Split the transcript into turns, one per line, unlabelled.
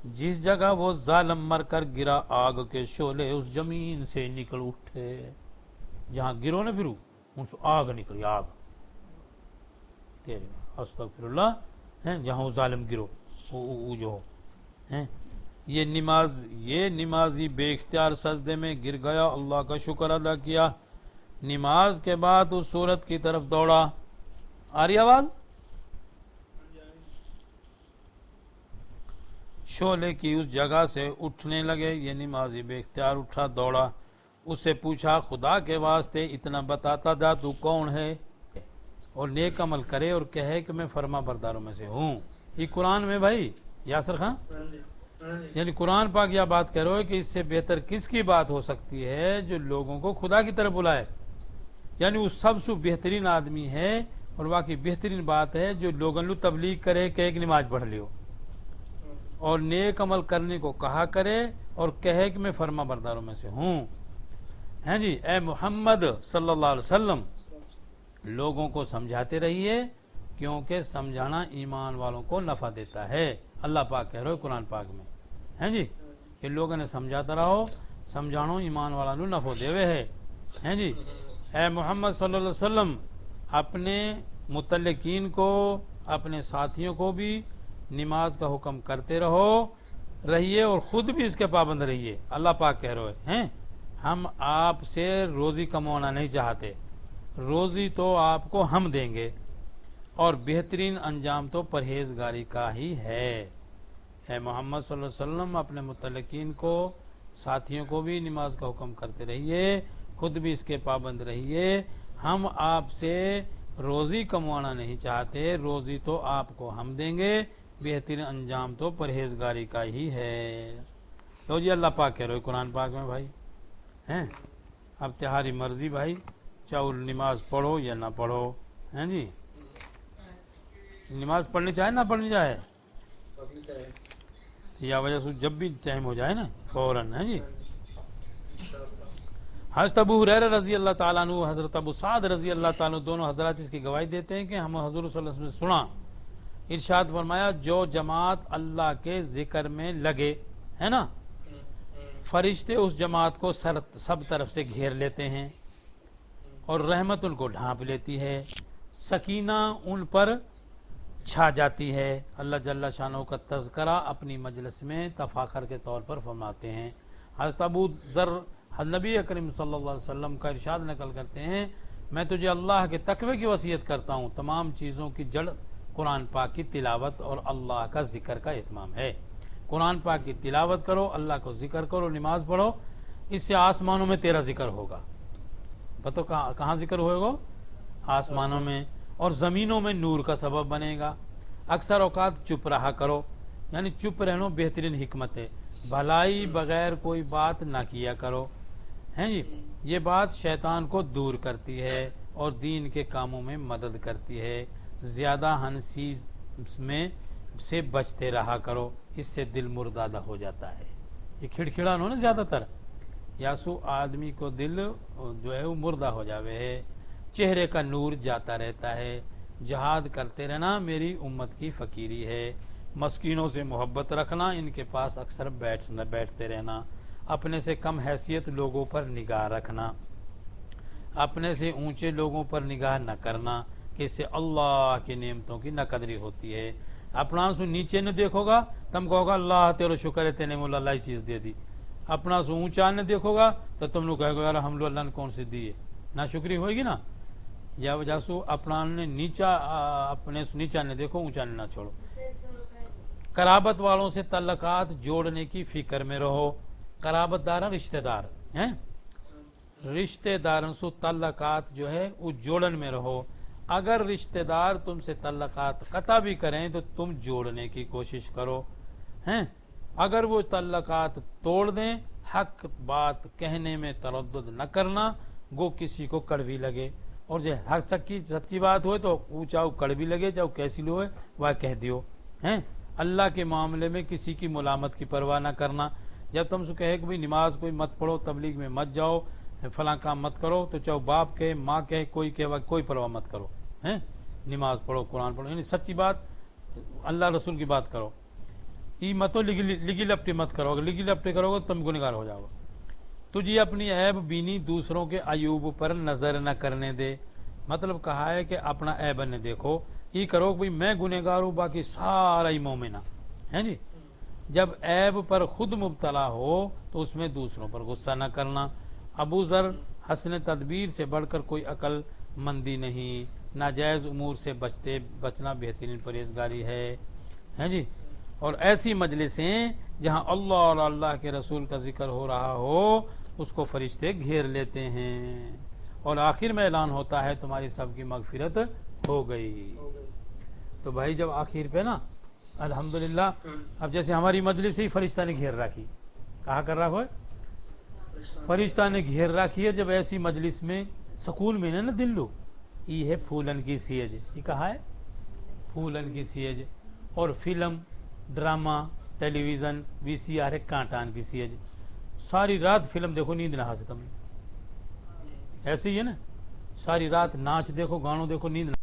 جس جگہ وہ ظالم مر کر گرا آگ کے شعلے اس زمین سے نکل اٹھے. جہاں گرو نہ پھرو ان سے آگ نکلی، آگ تیرے استغفر اللہ ہیں. جہاں وہ ظالم گرو وہ جو ہیں. یہ نمازی بے اختیار سجدے میں گر گیا، اللہ کا شکر ادا کیا. نماز کے بعد اس صورت کی طرف دوڑا. آ رہی آواز؟ شعلے کی اس جگہ سے اٹھنے لگے. یہ نمازی بے اختیار اٹھا، دوڑا. اس سے پوچھا خدا کے واسطے اتنا بتاتا جا تو کون ہے، اور نیک عمل کرے اور کہے کہ میں فرما برداروں میں سے ہوں. یہ قرآن میں بھائی یاسر خان، یعنی قرآن پاک یہ بات کہہ رہے ہو کہ اس سے بہتر کس کی بات ہو سکتی ہے جو لوگوں کو خدا کی طرف بلائے. یعنی وہ سب سے بہترین آدمی ہے، اور باقی بہترین بات ہے جو لوگوں کو تبلیغ کرے کہ ایک نماز پڑھ لیو اور نیک عمل کرنے کو کہا کرے اور کہے کہ میں فرما برداروں میں سے ہوں. ہیں جی، اے محمد صلی اللہ علیہ وسلم لوگوں کو سمجھاتے رہیے، کیونکہ سمجھانا ایمان والوں کو نفع دیتا ہے. اللہ پاک کہہ رہے ہو قرآن پاک میں، ہیں جی، کہ لوگوں نے سمجھاتا رہو، سمجھانو ایمان والا نو نفع دیوے ہے. ہیں جی، اے محمد صلی اللہ علیہ وسلم اپنے متعلقین کو، اپنے ساتھیوں کو بھی نماز کا حکم کرتے رہیے اور خود بھی اس کے پابند رہیے. اللہ پاک کہہ رہے ہیں ہم آپ سے روزی کمانا نہیں چاہتے، روزی تو آپ کو ہم دیں گے، اور بہترین انجام تو پرہیزگاری کا ہی ہے. اے محمد صلی اللہ علیہ وسلم اپنے متعلقین کو، ساتھیوں کو بھی نماز کا حکم کرتے رہیے، خود بھی اس کے پابند رہیے. ہم آپ سے روزی کموانا نہیں چاہتے، روزی تو آپ کو ہم دیں گے، بہترین انجام تو پرہیزگاری کا ہی ہے. تو جی اللہ پاک کہہ رہے قرآن پاک میں بھائی ہیں. اب تمہاری مرضی بھائی، چاہے نماز پڑھو یا نہ پڑھو. ہیں جی، نماز پڑھنی چاہے نہ پڑھنی چاہے، یا وجہ سے جب بھی ٹائم ہو جائے نا فوراً. ہیں جی، حضرت ابو ہریرہ رضی اللہ تعالیٰ عنہ، حضرت ابو سعد رضی اللہ تعالیٰ عنہ، دونوں حضرات اس کی گواہی دیتے ہیں کہ ہم حضور صلی اللہ علیہ وسلم نے سنا، ارشاد فرمایا جو جماعت اللہ کے ذکر میں لگے ہے نا، فرشتے اس جماعت کو سب طرف سے گھیر لیتے ہیں اور رحمت ان کو ڈھانپ لیتی ہے، سکینہ ان پر چھا جاتی ہے. اللہ جل شانہ کا تذکرہ اپنی مجلس میں تفاخر کے طور پر فرماتے ہیں. حضرت ابو ذر نبی اکرم صلی اللہ علیہ وسلم کا ارشاد نقل کرتے ہیں میں تجھے اللہ کے تقوی کی وصیت کرتا ہوں، تمام چیزوں کی جڑ قرآن پاک کی تلاوت اور اللہ کا ذکر کا اہتمام ہے. قرآن پاک کی تلاوت کرو، اللہ کو ذکر کرو، نماز پڑھو، اس سے آسمانوں میں تیرا ذکر ہوگا. بتو کہاں ذکر ہوگا؟ آسمانوں میں، اور زمینوں میں نور کا سبب بنے گا. اکثر اوقات چپ رہا کرو، یعنی چپ رہنا بہترین حکمت ہے. بھلائی بغیر کوئی بات نہ کیا کرو. ہیں جی، یہ بات شیطان کو دور کرتی ہے اور دین کے کاموں میں مدد کرتی ہے. زیادہ ہنسی میں سے بچتے رہا کرو، اس سے دل مردادہ ہو جاتا ہے. یہ کھڑکھڑا نو نا زیادہ تر، یاسو آدمی کو دل جو ہے وہ مردہ ہو جاوے ہے، چہرے کا نور جاتا رہتا ہے. جہاد کرتے رہنا میری امت کی فقیری ہے. مسکینوں سے محبت رکھنا، ان کے پاس اکثر بیٹھتے رہنا. اپنے سے کم حیثیت لوگوں پر نگاہ رکھنا، اپنے سے اونچے لوگوں پر نگاہ نہ کرنا کہ اس سے اللہ کی نعمتوں کی ناقدری ہوتی ہے. اپنا سو نیچے نہ دیکھو گا تم کہو گا اللہ تیرا شکر ہے تینے مولا اللہ چیز دے دی. اپنا سو اونچا نہ دیکھو گا تو تم لوگ کہو گا یار ہم لوگ اللہ نے کون سی دی ہے، نا شکری ہوئے گی نا. یا وجہ سے اپنا نیچا، اپنے سے نیچا نہ دیکھو، اونچا نہ چھوڑو. قرابت والوں سے تعلقات جوڑنے کی فکر میں رہو. قرابت دار رشتہ دار ہیں، رشتہ داروں سے تعلقات جو ہے وہ جوڑن میں رہو. اگر رشتہ دار تم سے تعلقات قطع بھی کریں تو تم جوڑنے کی کوشش کرو. ہیں اگر وہ تعلقات توڑ دیں، حق بات کہنے میں تردد نہ کرنا، گو کسی کو کڑوی لگے. اور جو حق سچی بات ہوئے تو وہ چاہو کڑوی لگے چاہو کیسی ہوئے وہ کہہ دیو. ہیں اللہ کے معاملے میں کسی کی ملامت کی پرواہ نہ کرنا. جب تم سے کہے کہ بھئی نماز کوئی مت پڑھو، تبلیغ میں مت جاؤ، فلاں کام مت کرو، تو چاہو باپ کہے، ماں کہے، کوئی کہے، کوئی پرواہ مت کرو. ہیں نماز پڑھو، قرآن پڑھو، یعنی سچی بات اللہ رسول کی بات کرو. یہ متو لگی لپٹی مت کرو، اگر لگی لپٹی کرو گے تم گنہگار ہو جاؤ گے۔ تجھے اپنی عیب بینی دوسروں کے عیوب پر نظر نہ کرنے دے، مطلب کہا ہے کہ اپنا عیب نہ دیکھو، یہ کرو کہ میں گنہگار ہوں باقی سارا ہی مومن ہے جی۔ جب عیب پر خود مبتلا ہو تو اس میں دوسروں پر غصہ نہ کرنا۔ ابو ذر حسن تدبیر سے بڑھ کر کوئی عقل مندی نہیں، ناجائز امور سے بچنا بہترین پرہیزگاری ہے جی۔ اور ایسی مجلسیں جہاں اللہ اور اللہ کے رسول کا ذکر ہو رہا ہو اس کو فرشتے گھیر لیتے ہیں، اور آخر میں اعلان ہوتا ہے تمہاری سب کی مغفرت ہو گئی۔ تو بھائی جب آخر پہ نا الحمدللہ، اب جیسے ہماری مجلس ہی فرشتہ نے گھیر رکھی، کہا کر رہا ہے فرشتہ نے گھیر رکھی ہے، جب ایسی مجلس میں سکون میں نا دلو، یہ ہے پھولن کی سیج، یہ کہا ہے پھولن کی سیج، اور film drama television V C R ہے کانٹان کی سیج، ساری رات فلم دیکھو نیند نہ حاصل تم ایسے ہی ہے نا، ساری رات ناچ دیکھو گانوں دیکھو نیند